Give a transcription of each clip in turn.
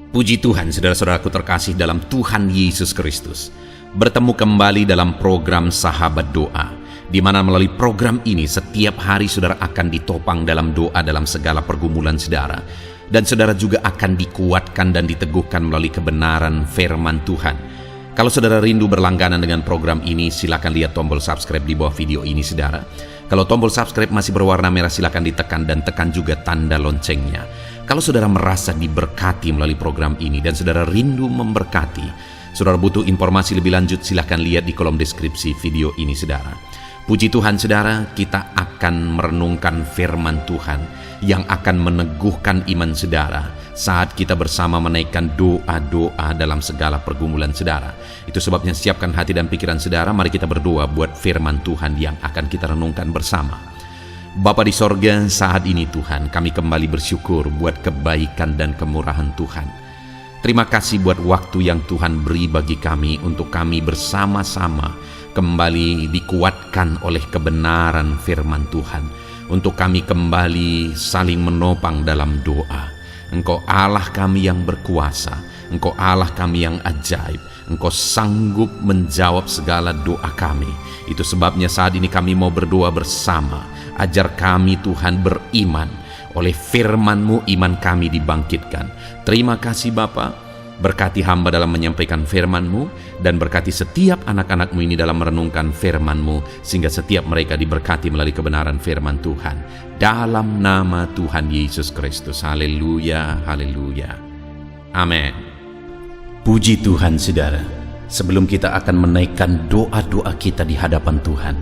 Puji Tuhan, saudara-saudaraku terkasih dalam Tuhan Yesus Kristus. Bertemu kembali dalam program Sahabat Doa, di mana melalui program ini setiap hari saudara akan ditopang dalam doa dalam segala pergumulan saudara. Dan saudara juga akan dikuatkan dan diteguhkan melalui kebenaran firman Tuhan. Kalau saudara rindu berlangganan dengan program ini, silakan lihat tombol subscribe di bawah video ini saudara. Kalau tombol subscribe masih berwarna merah, silakan ditekan dan tekan juga tanda loncengnya. Kalau saudara merasa diberkati melalui program ini dan saudara rindu memberkati, saudara butuh informasi lebih lanjut, silakan lihat di kolom deskripsi video ini saudara. Puji Tuhan saudara, kita akan merenungkan firman Tuhan yang akan meneguhkan iman saudara saat kita bersama menaikkan doa-doa dalam segala pergumulan saudara. Itu sebabnya siapkan hati dan pikiran saudara, mari kita berdoa buat firman Tuhan yang akan kita renungkan bersama. Bapa di sorga, saat ini Tuhan, kami kembali bersyukur buat kebaikan dan kemurahan Tuhan. Terima kasih buat waktu yang Tuhan beri bagi kami untuk kami bersama-sama kembali dikuatkan oleh kebenaran firman Tuhan. Untuk kami kembali saling menopang dalam doa. Engkau Allah kami yang berkuasa, Engkau Allah kami yang ajaib, Engkau sanggup menjawab segala doa kami. Itu sebabnya saat ini kami mau berdoa bersama. Ajar kami Tuhan beriman, oleh firman-Mu iman kami dibangkitkan. Terima kasih Bapa, berkati hamba dalam menyampaikan firman-Mu, dan berkati setiap anak-anak-Mu ini dalam merenungkan firman-Mu, sehingga setiap mereka diberkati melalui kebenaran firman Tuhan. Dalam nama Tuhan Yesus Kristus. Haleluya, haleluya. Amin. Puji Tuhan saudara, sebelum kita akan menaikkan doa-doa kita di hadapan Tuhan,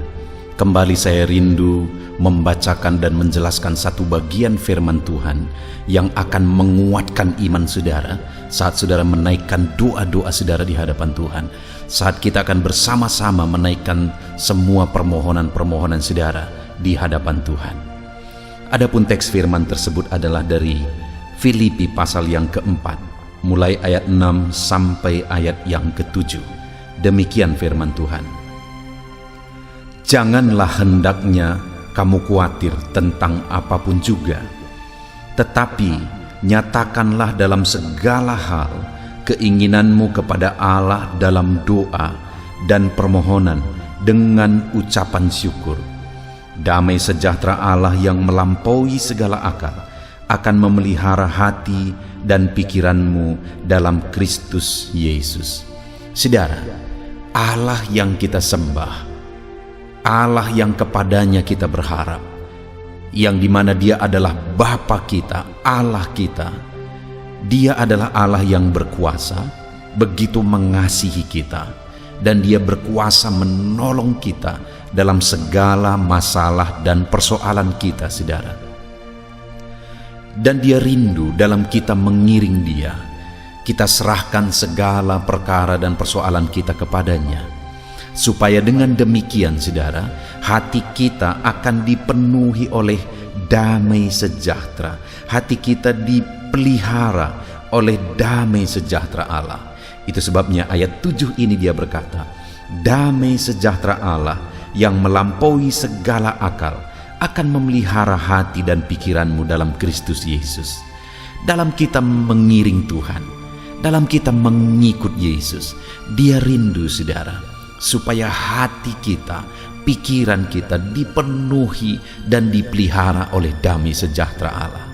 kembali saya rindu membacakan dan menjelaskan satu bagian firman Tuhan yang akan menguatkan iman saudara saat saudara menaikkan doa-doa saudara di hadapan Tuhan. Saat kita akan bersama-sama menaikkan semua permohonan-permohonan saudara di hadapan Tuhan. Adapun teks firman tersebut adalah dari Filipi pasal yang keempat, mulai ayat 6 sampai ayat yang ke-7. Demikian firman Tuhan. Janganlah hendaknya kamu khawatir tentang apapun juga, tetapi nyatakanlah dalam segala hal keinginanmu kepada Allah dalam doa dan permohonan dengan ucapan syukur. Damai sejahtera Allah yang melampaui segala akal akan memelihara hati dan pikiranmu dalam Kristus Yesus. Saudara, Allah yang kita sembah, Allah yang kepadanya kita berharap, yang dimana Dia adalah Bapa kita, Allah kita. Dia adalah Allah yang berkuasa, begitu mengasihi kita, dan Dia berkuasa menolong kita dalam segala masalah dan persoalan kita, saudara. Dan Dia rindu dalam kita mengiring Dia. Kita serahkan segala perkara dan persoalan kita kepadanya, supaya dengan demikian saudara, hati kita akan dipenuhi oleh damai sejahtera. Hati kita dipelihara oleh damai sejahtera Allah. Itu sebabnya ayat 7 ini dia berkata, damai sejahtera Allah yang melampaui segala akal akan memelihara hati dan pikiranmu dalam Kristus Yesus. Dalam kita mengiring Tuhan, dalam kita mengikut Yesus, Dia rindu saudara, supaya hati kita, pikiran kita dipenuhi dan dipelihara oleh damai sejahtera Allah.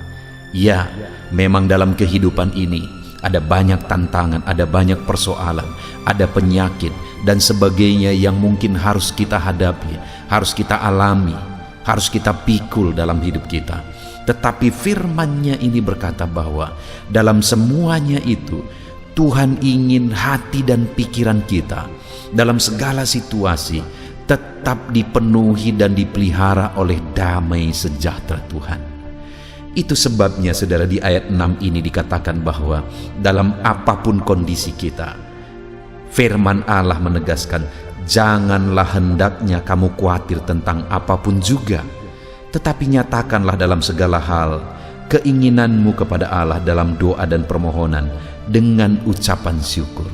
Ya, memang dalam kehidupan ini ada banyak tantangan, ada banyak persoalan, ada penyakit dan sebagainya yang mungkin harus kita hadapi, harus kita alami, harus kita pikul dalam hidup kita. Tetapi firman-Nya ini berkata bahwa dalam semuanya itu Tuhan ingin hati dan pikiran kita dalam segala situasi tetap dipenuhi dan dipelihara oleh damai sejahtera Tuhan. Itu sebabnya saudara, di ayat 6 ini dikatakan bahwa dalam apapun kondisi kita, firman Allah menegaskan, janganlah hendaknya kamu khawatir tentang apapun juga, tetapi nyatakanlah dalam segala hal keinginanmu kepada Allah dalam doa dan permohonan dengan ucapan syukur.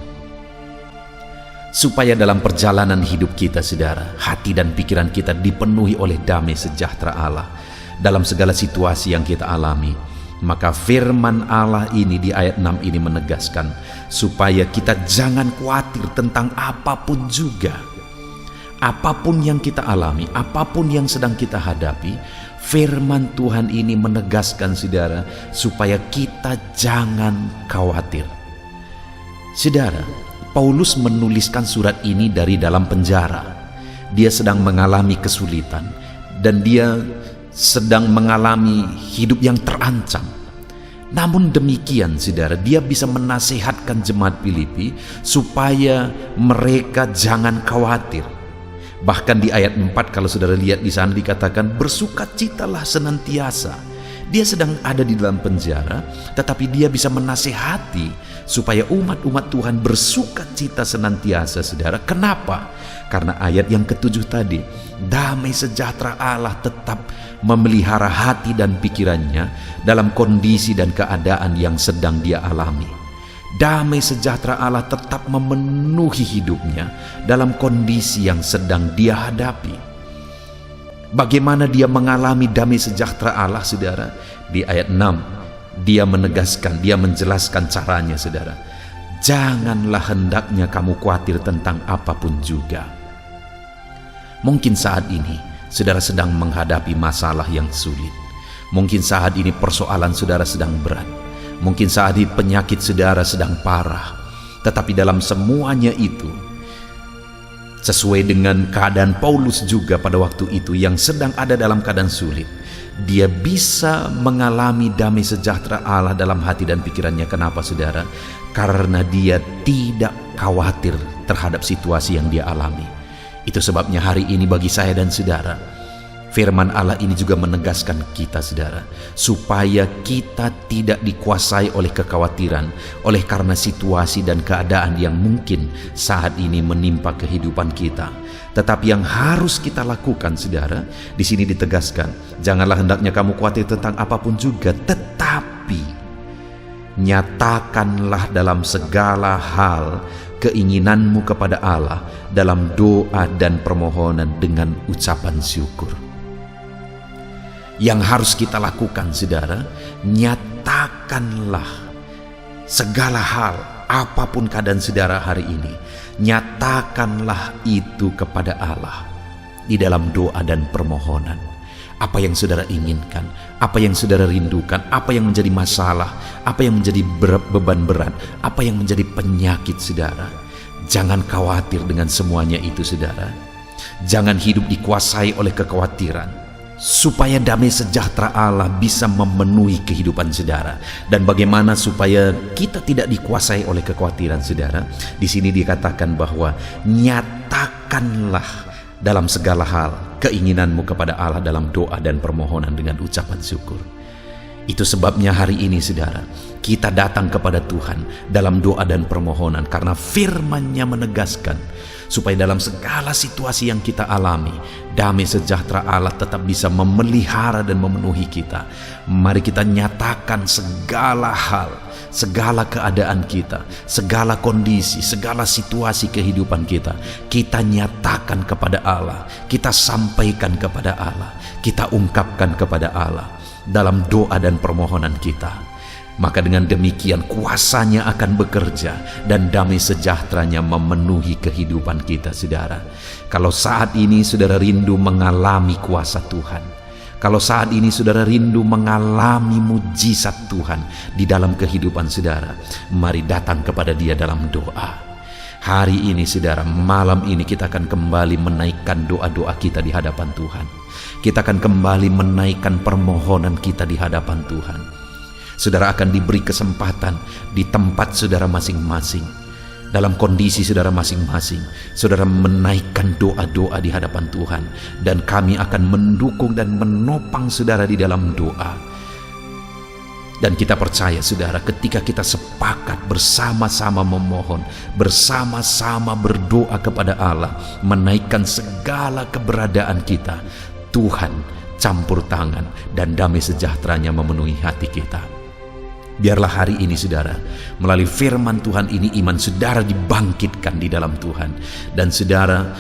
Supaya dalam perjalanan hidup kita saudara, hati dan pikiran kita dipenuhi oleh damai sejahtera Allah dalam segala situasi yang kita alami. Maka firman Allah ini di ayat 6 ini menegaskan supaya kita jangan khawatir tentang apapun juga. Apapun yang kita alami, apapun yang sedang kita hadapi, firman Tuhan ini menegaskan saudara supaya kita jangan khawatir. Saudara, Paulus menuliskan surat ini dari dalam penjara. Dia sedang mengalami kesulitan dan dia sedang mengalami hidup yang terancam. Namun demikian saudara, dia bisa menasihatkan jemaat Filipi supaya mereka jangan khawatir. Bahkan di ayat 4 kalau saudara lihat di sana dikatakan bersukacitalah senantiasa. Dia sedang ada di dalam penjara, tetapi dia bisa menasihati supaya umat-umat Tuhan bersukacita senantiasa saudara. Kenapa? Karena ayat yang ke-7 tadi, damai sejahtera Allah tetap memelihara hati dan pikirannya dalam kondisi dan keadaan yang sedang dia alami. Damai sejahtera Allah tetap memenuhi hidupnya dalam kondisi yang sedang dia hadapi. Bagaimana dia mengalami damai sejahtera Allah saudara? Di ayat 6 dia menegaskan, dia menjelaskan caranya saudara. Janganlah hendaknya kamu khawatir tentang apapun juga. Mungkin saat ini saudara sedang menghadapi masalah yang sulit. Mungkin saat ini persoalan saudara sedang berat. Mungkin saat ini penyakit saudara sedang parah. Tetapi dalam semuanya itu, sesuai dengan keadaan Paulus juga pada waktu itu yang sedang ada dalam keadaan sulit, dia bisa mengalami damai sejahtera Allah dalam hati dan pikirannya. Kenapa saudara? Karena dia tidak khawatir terhadap situasi yang dia alami. Itu sebabnya hari ini bagi saya dan saudara, firman Allah ini juga menegaskan kita saudara, supaya kita tidak dikuasai oleh kekhawatiran oleh karena situasi dan keadaan yang mungkin saat ini menimpa kehidupan kita. Tetapi yang harus kita lakukan saudara, di sini ditegaskan, janganlah hendaknya kamu khawatir tentang apapun juga, tetapi nyatakanlah dalam segala hal keinginanmu kepada Allah dalam doa dan permohonan dengan ucapan syukur. Yang harus kita lakukan saudara, nyatakanlah segala hal, apapun keadaan saudara hari ini, nyatakanlah itu kepada Allah di dalam doa dan permohonan. Apa yang saudara inginkan, apa yang saudara rindukan, apa yang menjadi masalah, apa yang menjadi beban berat, apa yang menjadi penyakit saudara. Jangan khawatir dengan semuanya itu saudara. Jangan hidup dikuasai oleh kekhawatiran, supaya damai sejahtera Allah bisa memenuhi kehidupan saudara. Dan bagaimana supaya kita tidak dikuasai oleh kekhawatiran saudara? Di sini dikatakan bahwa nyatakanlah dalam segala hal keinginanmu kepada Allah dalam doa dan permohonan dengan ucapan syukur. Itu sebabnya hari ini saudara, kita datang kepada Tuhan dalam doa dan permohonan karena firman-Nya menegaskan supaya dalam segala situasi yang kita alami, damai sejahtera Allah tetap bisa memelihara dan memenuhi kita. Mari kita nyatakan segala hal, segala keadaan kita, segala kondisi, segala situasi kehidupan kita, kita nyatakan kepada Allah, kita sampaikan kepada Allah, kita ungkapkan kepada Allah dalam doa dan permohonan kita. Maka dengan demikian kuasanya akan bekerja dan damai sejahteranya memenuhi kehidupan kita saudara. Kalau saat ini saudara rindu mengalami kuasa Tuhan, kalau saat ini saudara rindu mengalami mujizat Tuhan di dalam kehidupan saudara, mari datang kepada Dia dalam doa. Hari ini saudara, malam ini kita akan kembali menaikkan doa-doa kita di hadapan Tuhan. Kita akan kembali menaikkan permohonan kita di hadapan Tuhan. Saudara akan diberi kesempatan di tempat saudara masing-masing, dalam kondisi saudara masing-masing, saudara menaikkan doa-doa di hadapan Tuhan, dan kami akan mendukung dan menopang saudara di dalam doa. Dan kita percaya saudara, ketika kita sepakat bersama-sama memohon, bersama-sama berdoa kepada Allah, menaikkan segala keberadaan kita, Tuhan campur tangan dan damai sejahteranya memenuhi hati kita. Biarlah hari ini saudara, melalui firman Tuhan ini iman saudara dibangkitkan di dalam Tuhan, dan saudara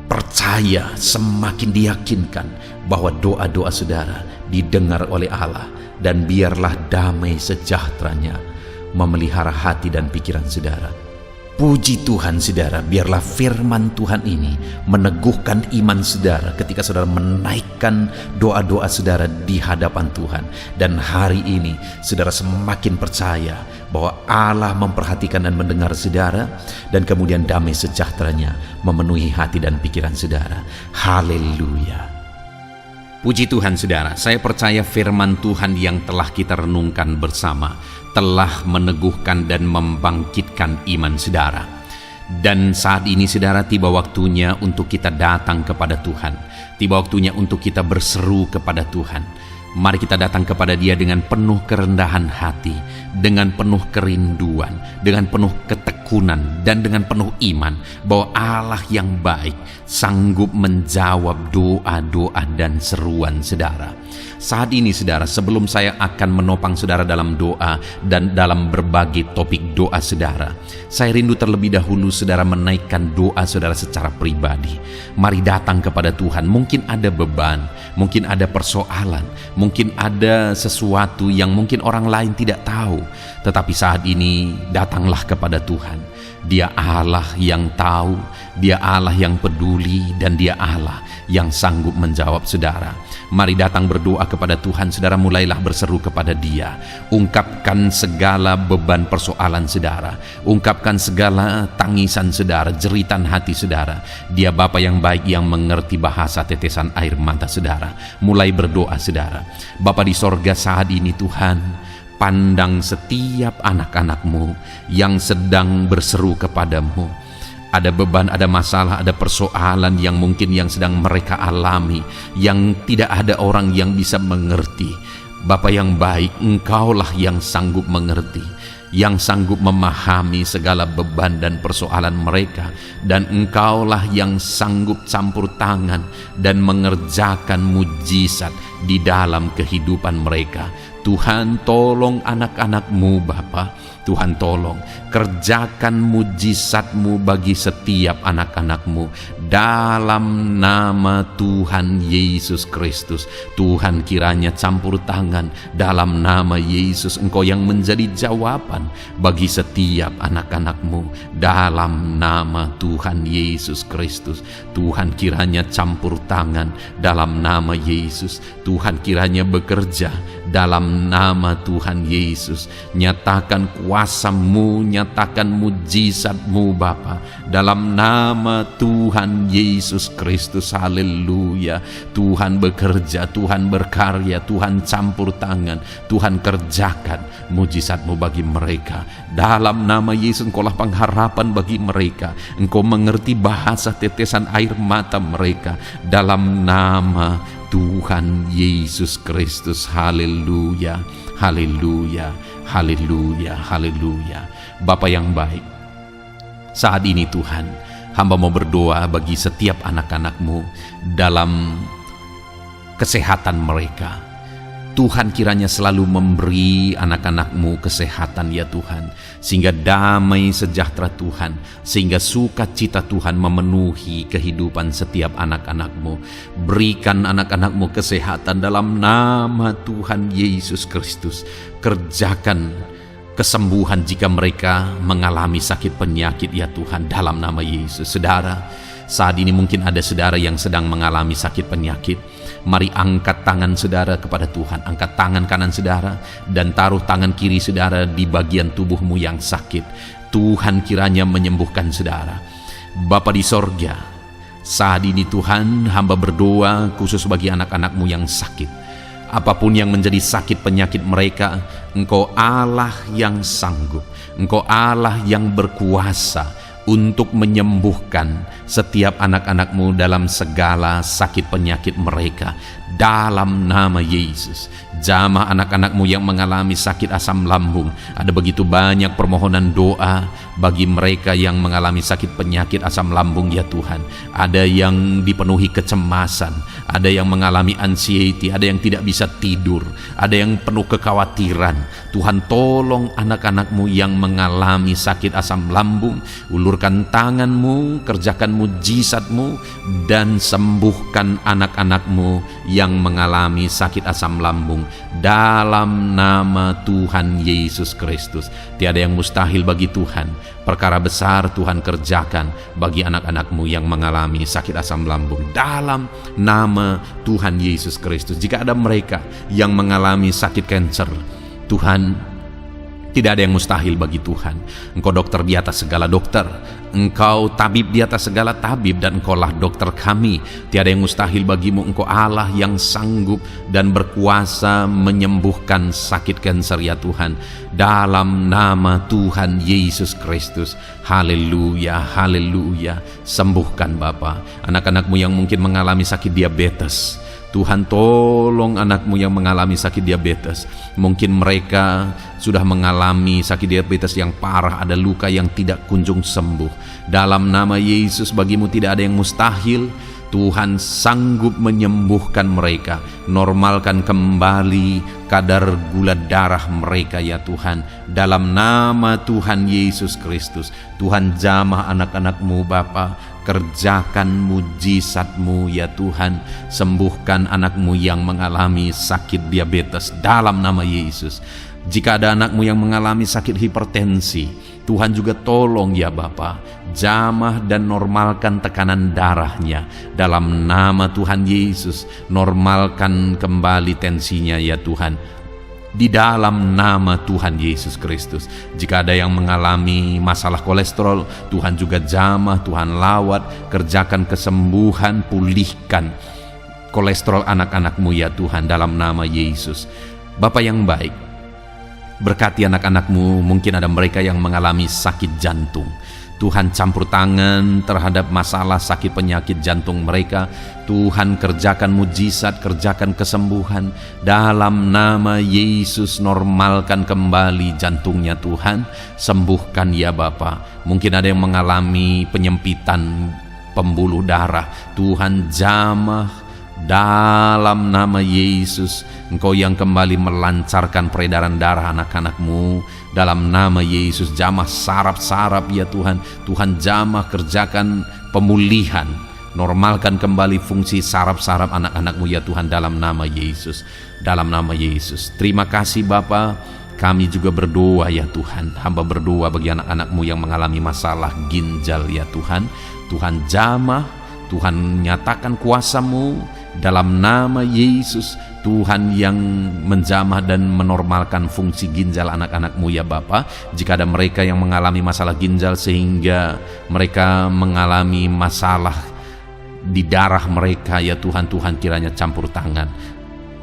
percaya, semakin diyakinkan bahwa doa-doa saudara didengar oleh Allah dan biarlah damai sejahteranya memelihara hati dan pikiran saudara. Puji Tuhan saudara, biarlah firman Tuhan ini meneguhkan iman saudara ketika saudara menaikkan doa-doa saudara di hadapan Tuhan. Dan hari ini saudara semakin percaya bahwa Allah memperhatikan dan mendengar saudara, dan kemudian damai sejahteranya memenuhi hati dan pikiran saudara. Haleluya. Puji Tuhan saudara, saya percaya firman Tuhan yang telah kita renungkan bersama telah meneguhkan dan membangkitkan iman saudara. Dan saat ini saudara, tiba waktunya untuk kita datang kepada Tuhan. Tiba waktunya untuk kita berseru kepada Tuhan. Mari kita datang kepada Dia dengan penuh kerendahan hati, dengan penuh kerinduan, dengan penuh ketekunan, dan dengan penuh iman bahwa Allah yang baik sanggup menjawab doa-doa dan seruan saudara. Saat ini saudara, sebelum saya akan menopang saudara dalam doa dan dalam berbagai topik doa saudara, saya rindu terlebih dahulu saudara menaikkan doa saudara secara pribadi. Mari datang kepada Tuhan. Mungkin ada beban, mungkin ada persoalan, mungkin ada sesuatu yang mungkin orang lain tidak tahu. Tetapi saat ini datanglah kepada Tuhan. Dia Allah yang tahu, Dia Allah yang peduli, dan Dia Allah yang sanggup menjawab saudara. Mari datang berdoa kepada Tuhan saudara, mulailah berseru kepada Dia. Ungkapkan segala beban persoalan saudara, ungkapkan segala tangisan saudara, jeritan hati saudara. Dia Bapa yang baik yang mengerti bahasa tetesan air mata saudara. Mulai berdoa saudara. Bapa di sorga, saat ini Tuhan, pandang setiap anak-anak-Mu yang sedang berseru kepadamu. Ada beban, ada masalah, ada persoalan yang mungkin yang sedang mereka alami, yang tidak ada orang yang bisa mengerti. Bapa yang baik, Engkaulah yang sanggup mengerti, yang sanggup memahami segala beban dan persoalan mereka, dan Engkaulah yang sanggup campur tangan dan mengerjakan mujizat di dalam kehidupan mereka. Tuhan, tolong anak-anak-Mu Bapa. Tuhan, tolong kerjakan mujizat-Mu bagi setiap anak-anak-Mu dalam nama Tuhan Yesus Kristus. Tuhan, kiranya campur tangan dalam nama Yesus. Engkau yang menjadi jawaban bagi setiap anak-anak-Mu dalam nama Tuhan Yesus Kristus. Tuhan, kiranya campur tangan dalam nama Yesus. Tuhan, kiranya bekerja dalam nama Tuhan Yesus. Nyatakan kuasa-Mu, nyatakan mujizat-Mu Bapa, dalam nama Tuhan Yesus Kristus. Haleluya. Tuhan bekerja, Tuhan berkarya, Tuhan campur tangan, Tuhan kerjakan mujizat-Mu bagi mereka. Dalam nama Yesus, Engkaulah pengharapan bagi mereka. Engkau mengerti bahasa tetesan air mata mereka. Dalam nama Tuhan Yesus Kristus. Haleluya, haleluya, haleluya, haleluya. Bapa yang baik, saat ini Tuhan, hamba mau berdoa bagi setiap anak-anak-Mu dalam kesehatan mereka. Tuhan, kiranya selalu memberi anak-anak-Mu kesehatan ya Tuhan, sehingga damai sejahtera Tuhan, sehingga sukacita Tuhan memenuhi kehidupan setiap anak-anak-Mu. Berikan anak-anak-Mu kesehatan dalam nama Tuhan Yesus Kristus. Kerjakan kesembuhan jika mereka mengalami sakit penyakit ya Tuhan, dalam nama Yesus. Saudara, saat ini mungkin ada saudara yang sedang mengalami sakit penyakit. Mari angkat tangan saudara kepada Tuhan. Angkat tangan kanan saudara dan taruh tangan kiri saudara di bagian tubuhmu yang sakit. Tuhan kiranya menyembuhkan saudara. Bapa di sorga, saat ini Tuhan, hamba berdoa khusus bagi anak-anak-Mu yang sakit. Apapun yang menjadi sakit penyakit mereka, Engkau Allah yang sanggup, Engkau Allah yang berkuasa untuk menyembuhkan setiap anak-anak-Mu dalam segala sakit penyakit mereka. Dalam nama Yesus, jamah anak-anak-Mu yang mengalami sakit asam lambung. Ada begitu banyak permohonan doa bagi mereka yang mengalami sakit penyakit asam lambung ya Tuhan. Ada yang dipenuhi kecemasan, ada yang mengalami anxiety, ada yang tidak bisa tidur, ada yang penuh kekhawatiran. Tuhan, tolong anak-anak-Mu yang mengalami sakit asam lambung. Ulurkan tangan-Mu, kerjakan mujizat-Mu, dan sembuhkan anak-anak-Mu yang mengalami sakit asam lambung dalam nama Tuhan Yesus Kristus. Tiada yang mustahil bagi Tuhan. Perkara besar Tuhan kerjakan bagi anak-anak-Mu yang mengalami sakit asam lambung dalam nama Tuhan Yesus Kristus. Jika ada mereka yang mengalami sakit kanker, Tuhan, tidak ada yang mustahil bagi Tuhan. Engkau dokter di atas segala dokter, Engkau tabib di atas segala tabib, dan Engkaulah dokter kami. Tiada yang mustahil bagimu. Engkau Allah yang sanggup dan berkuasa menyembuhkan sakit kanker ya Tuhan, dalam nama Tuhan Yesus Kristus. Haleluya, haleluya. Sembuhkan Bapa anak-anak-Mu yang mungkin mengalami sakit diabetes. Tuhan, tolong anak-Mu yang mengalami sakit diabetes. Mungkin mereka sudah mengalami sakit diabetes yang parah, ada luka yang tidak kunjung sembuh. Dalam nama Yesus, bagimu tidak ada yang mustahil. Tuhan sanggup menyembuhkan mereka. Normalkan kembali kadar gula darah mereka ya Tuhan, dalam nama Tuhan Yesus Kristus. Tuhan, jamah anak-anak-Mu Bapa, kerjakan mujizat-Mu ya Tuhan. Sembuhkan anak-Mu yang mengalami sakit diabetes dalam nama Yesus. Jika ada anak-Mu yang mengalami sakit hipertensi, Tuhan juga tolong ya Bapa, jamah dan normalkan tekanan darahnya dalam nama Tuhan Yesus. Normalkan kembali tensinya ya Tuhan, di dalam nama Tuhan Yesus Kristus. Jika ada yang mengalami masalah kolesterol, Tuhan juga jamah, Tuhan lawat, kerjakan kesembuhan, pulihkan kolesterol anak-anak-Mu ya Tuhan, dalam nama Yesus. Bapa yang baik, berkati anak-anak-Mu. Mungkin ada mereka yang mengalami sakit jantung. Tuhan, campur tangan terhadap masalah sakit penyakit jantung mereka. Tuhan, kerjakan mujizat, kerjakan kesembuhan dalam nama Yesus. Normalkan kembali jantungnya Tuhan, sembuhkan ya Bapa. Mungkin ada yang mengalami penyempitan pembuluh darah. Tuhan, jamah dalam nama Yesus. Engkau yang kembali melancarkan peredaran darah anak-anak-Mu, dalam nama Yesus. Jamah saraf-saraf ya Tuhan. Tuhan, jamah, kerjakan pemulihan, normalkan kembali fungsi saraf-saraf anak-anak-Mu ya Tuhan, dalam nama Yesus, dalam nama Yesus. Terima kasih Bapa. Kami juga berdoa ya Tuhan, hamba berdoa bagi anak-anak-Mu yang mengalami masalah ginjal ya Tuhan. Tuhan, jamah, Tuhan nyatakan kuasa-Mu dalam nama Yesus. Tuhan yang menjamah dan menormalkan fungsi ginjal anak-anak-Mu ya Bapa. Jika ada mereka yang mengalami masalah ginjal sehingga mereka mengalami masalah di darah mereka ya Tuhan, Tuhan kiranya campur tangan.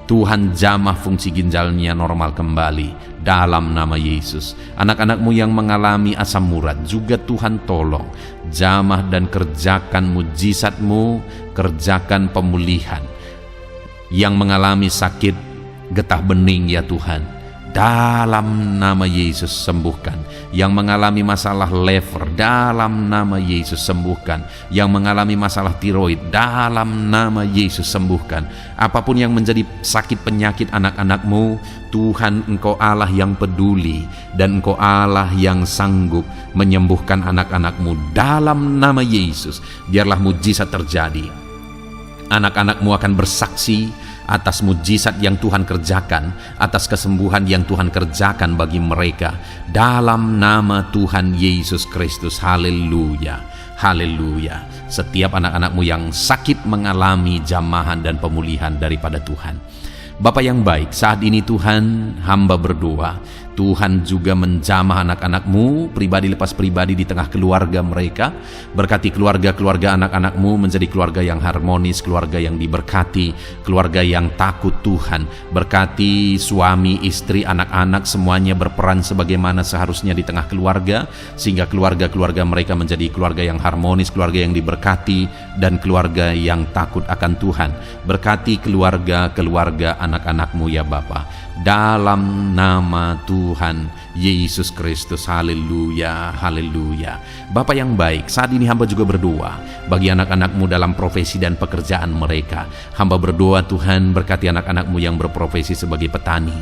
Tuhan, jamah fungsi ginjalnya normal kembali dalam nama Yesus. Anak-anak-Mu yang mengalami asam urat juga Tuhan tolong, jamah dan kerjakan mujizat-Mu, kerjakan pemulihan. Yang mengalami sakit getah bening ya Tuhan, dalam nama Yesus sembuhkan. Yang mengalami masalah lever, dalam nama Yesus sembuhkan. Yang mengalami masalah tiroid, dalam nama Yesus sembuhkan. Apapun yang menjadi sakit penyakit anak-anak-Mu, Tuhan, Engkau Allah yang peduli, dan Engkau Allah yang sanggup menyembuhkan anak-anak-Mu dalam nama Yesus. Biarlah mujizat terjadi. Anak-anak-Mu akan bersaksi atas mujizat yang Tuhan kerjakan, atas kesembuhan yang Tuhan kerjakan bagi mereka dalam nama Tuhan Yesus Kristus. Haleluya, haleluya. Setiap anak-anak-Mu yang sakit mengalami jamahan dan pemulihan daripada Tuhan. Bapa yang baik, saat ini Tuhan, hamba berdoa, Tuhan juga menjamah anak-anak-Mu pribadi lepas pribadi di tengah keluarga mereka. Berkati keluarga-keluarga anak-anak-Mu menjadi keluarga yang harmonis, keluarga yang diberkati, keluarga yang takut Tuhan. Berkati suami, istri, anak-anak, semuanya berperan sebagaimana seharusnya di tengah keluarga, sehingga keluarga-keluarga mereka menjadi keluarga yang harmonis, keluarga yang diberkati, dan keluarga yang takut akan Tuhan. Berkati keluarga-keluarga anak-anak-Mu ya Bapa, dalam nama Tuhan Tuhan Yesus Kristus. Haleluya, haleluya. Bapa yang baik, saat ini hamba juga berdoa bagi anak-anak-Mu dalam profesi dan pekerjaan mereka. Hamba berdoa Tuhan, berkati anak-anak-Mu yang berprofesi sebagai petani.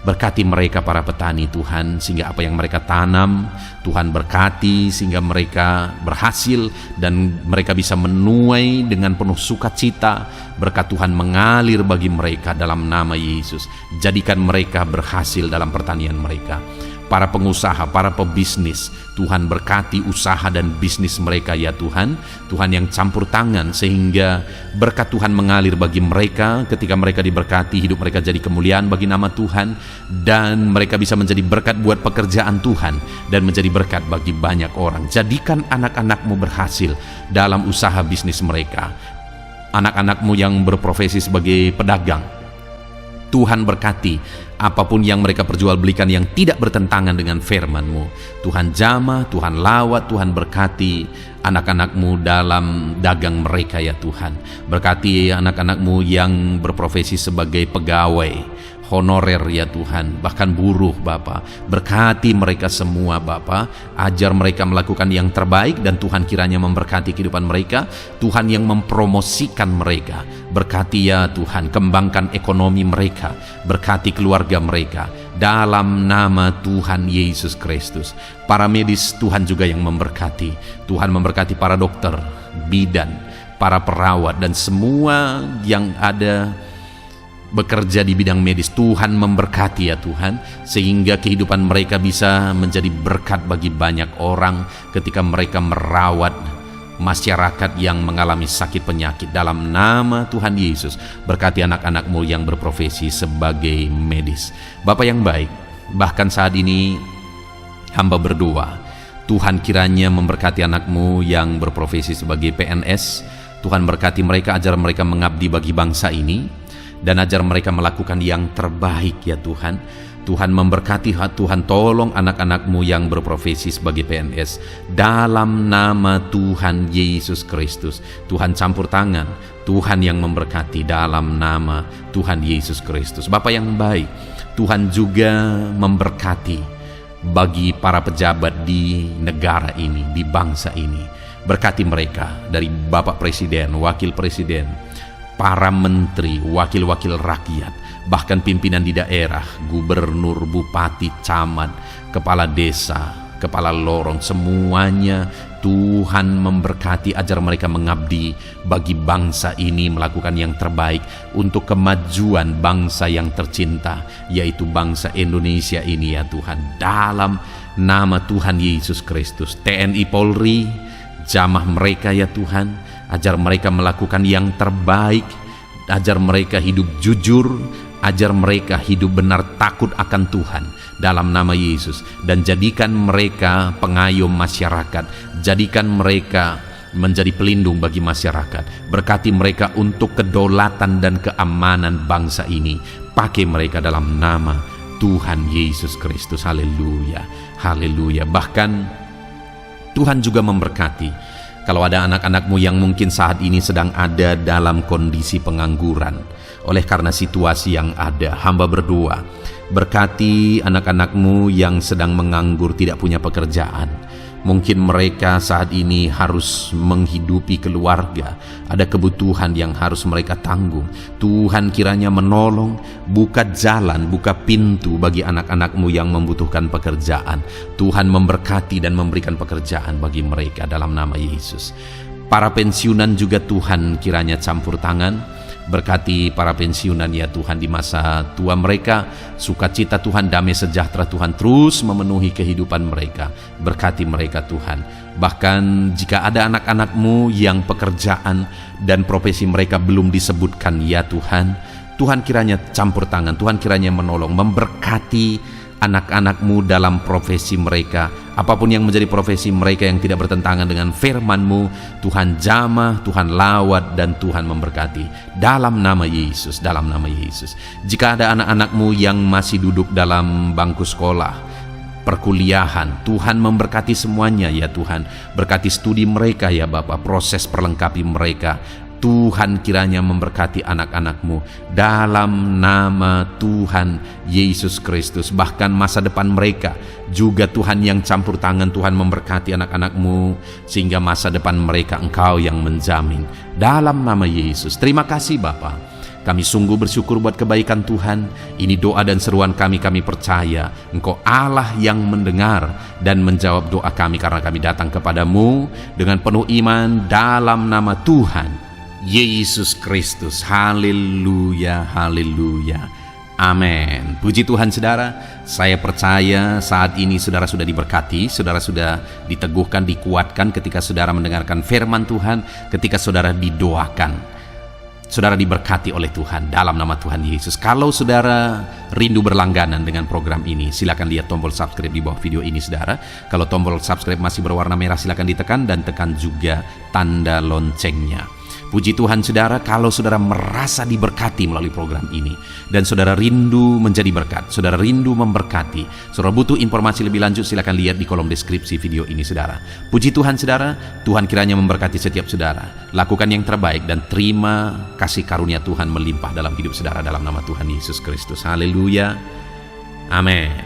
Berkati mereka para petani Tuhan, sehingga apa yang mereka tanam Tuhan berkati, sehingga mereka berhasil dan mereka bisa menuai dengan penuh sukacita. Berkat Tuhan mengalir bagi mereka dalam nama Yesus. Jadikan mereka berhasil dalam pertanian mereka. Para pengusaha, para pebisnis, Tuhan berkati usaha dan bisnis mereka ya Tuhan. Tuhan yang campur tangan sehingga berkat Tuhan mengalir bagi mereka. Ketika mereka diberkati, hidup mereka jadi kemuliaan bagi nama Tuhan. Dan mereka bisa menjadi berkat buat pekerjaan Tuhan dan menjadi berkat bagi banyak orang. Jadikan anak-anak-Mu berhasil dalam usaha bisnis mereka. Anak-anak-Mu yang berprofesi sebagai pedagang, Tuhan berkati apapun yang mereka perjualbelikan yang tidak bertentangan dengan firman-Mu. Tuhan jamah, Tuhan lawat, Tuhan berkati anak-anak-Mu dalam dagang mereka ya Tuhan. Berkati anak-anak-Mu yang berprofesi sebagai pegawai honorer ya Tuhan, bahkan buruh Bapa. Berkati mereka semua Bapa, ajar mereka melakukan yang terbaik dan Tuhan kiranya memberkati kehidupan mereka. Tuhan yang mempromosikan mereka, berkati ya Tuhan, kembangkan ekonomi mereka, berkati keluarga mereka dalam nama Tuhan Yesus Kristus. Para medis Tuhan juga yang memberkati. Tuhan memberkati para dokter, bidan, para perawat dan semua yang ada bekerja di bidang medis. Tuhan memberkati ya Tuhan, sehingga kehidupan mereka bisa menjadi berkat bagi banyak orang ketika mereka merawat masyarakat yang mengalami sakit penyakit. Dalam nama Tuhan Yesus, berkati anak-anak-Mu yang berprofesi sebagai medis. Bapa yang baik, bahkan saat ini hamba berdoa, Tuhan kiranya memberkati anak-Mu yang berprofesi sebagai PNS. Tuhan berkati mereka, ajar mereka mengabdi bagi bangsa ini dan ajar mereka melakukan yang terbaik ya Tuhan. Tuhan memberkati, Tuhan tolong anak-anak-Mu yang berprofesi sebagai PNS dalam nama Tuhan Yesus Kristus. Tuhan campur tangan, Tuhan yang memberkati dalam nama Tuhan Yesus Kristus. Bapa yang baik, Tuhan juga memberkati bagi para pejabat di negara ini, di bangsa ini. Berkati mereka dari Bapak Presiden, Wakil Presiden, para menteri, wakil-wakil rakyat, bahkan pimpinan di daerah, gubernur, bupati, camat, kepala desa, kepala lorong, semuanya Tuhan memberkati, ajar mereka mengabdi bagi bangsa ini, melakukan yang terbaik untuk kemajuan bangsa yang tercinta, yaitu bangsa Indonesia ini ya Tuhan. Dalam nama Tuhan Yesus Kristus, TNI Polri, jamah mereka ya Tuhan, ajar mereka melakukan yang terbaik, ajar mereka hidup jujur, ajar mereka hidup benar takut akan Tuhan dalam nama Yesus. Dan jadikan mereka pengayom masyarakat, jadikan mereka menjadi pelindung bagi masyarakat. Berkati mereka untuk kedaulatan dan keamanan bangsa ini. Pakai mereka dalam nama Tuhan Yesus Kristus. Haleluya, haleluya. Bahkan Tuhan juga memberkati kalau ada anak-anak-Mu yang mungkin saat ini sedang ada dalam kondisi pengangguran oleh karena situasi yang ada. Hamba berdoa, berkati anak-anak-Mu yang sedang menganggur, tidak punya pekerjaan. Mungkin mereka saat ini harus menghidupi keluarga, ada kebutuhan yang harus mereka tanggung. Tuhan kiranya menolong, buka jalan, buka pintu bagi anak-anak-Mu yang membutuhkan pekerjaan. Tuhan memberkati dan memberikan pekerjaan bagi mereka dalam nama Yesus. Para pensiunan juga Tuhan kiranya campur tangan. Berkati para pensiunan ya Tuhan di masa tua mereka. Sukacita Tuhan, damai sejahtera Tuhan terus memenuhi kehidupan mereka. Berkati mereka Tuhan. Bahkan jika ada anak-anak-Mu yang pekerjaan dan profesi mereka belum disebutkan ya Tuhan, Tuhan kiranya campur tangan, Tuhan kiranya menolong, memberkati anak-anak-Mu dalam profesi mereka. Apapun yang menjadi profesi mereka yang tidak bertentangan dengan firman-Mu, Tuhan jamah, Tuhan lawat, dan Tuhan memberkati dalam nama Yesus, dalam nama Yesus. Jika ada anak-anak-Mu yang masih duduk dalam bangku sekolah, perkuliahan, Tuhan memberkati semuanya ya Tuhan. Berkati studi mereka ya Bapa, proses perlengkapi mereka. Tuhan kiranya memberkati anak-anak-Mu dalam nama Tuhan Yesus Kristus. Bahkan masa depan mereka juga Tuhan yang campur tangan, Tuhan memberkati anak-anak-Mu sehingga masa depan mereka Engkau yang menjamin. Dalam nama Yesus. Terima kasih Bapa. Kami sungguh bersyukur buat kebaikan Tuhan. Ini doa dan seruan kami percaya Engkau Allah yang mendengar dan menjawab doa kami karena kami datang kepadamu dengan penuh iman dalam nama Tuhan Yesus Kristus. Haleluya, haleluya. Amin. Puji Tuhan saudara, saya percaya saat ini saudara sudah diberkati, saudara sudah diteguhkan, dikuatkan ketika saudara mendengarkan firman Tuhan, ketika saudara didoakan. Saudara diberkati oleh Tuhan dalam nama Tuhan Yesus. Kalau saudara rindu berlangganan dengan program ini, silakan lihat tombol subscribe di bawah video ini saudara. Kalau tombol subscribe masih berwarna merah, silakan ditekan dan tekan juga tanda loncengnya. Puji Tuhan saudara, kalau saudara merasa diberkati melalui program ini dan saudara rindu menjadi berkat, saudara rindu memberkati, saudara butuh informasi lebih lanjut, silakan lihat di kolom deskripsi video ini saudara. Puji Tuhan saudara, Tuhan kiranya memberkati setiap saudara. Lakukan yang terbaik dan terima kasih karunia Tuhan melimpah dalam hidup saudara dalam nama Tuhan Yesus Kristus. Haleluya. Amin.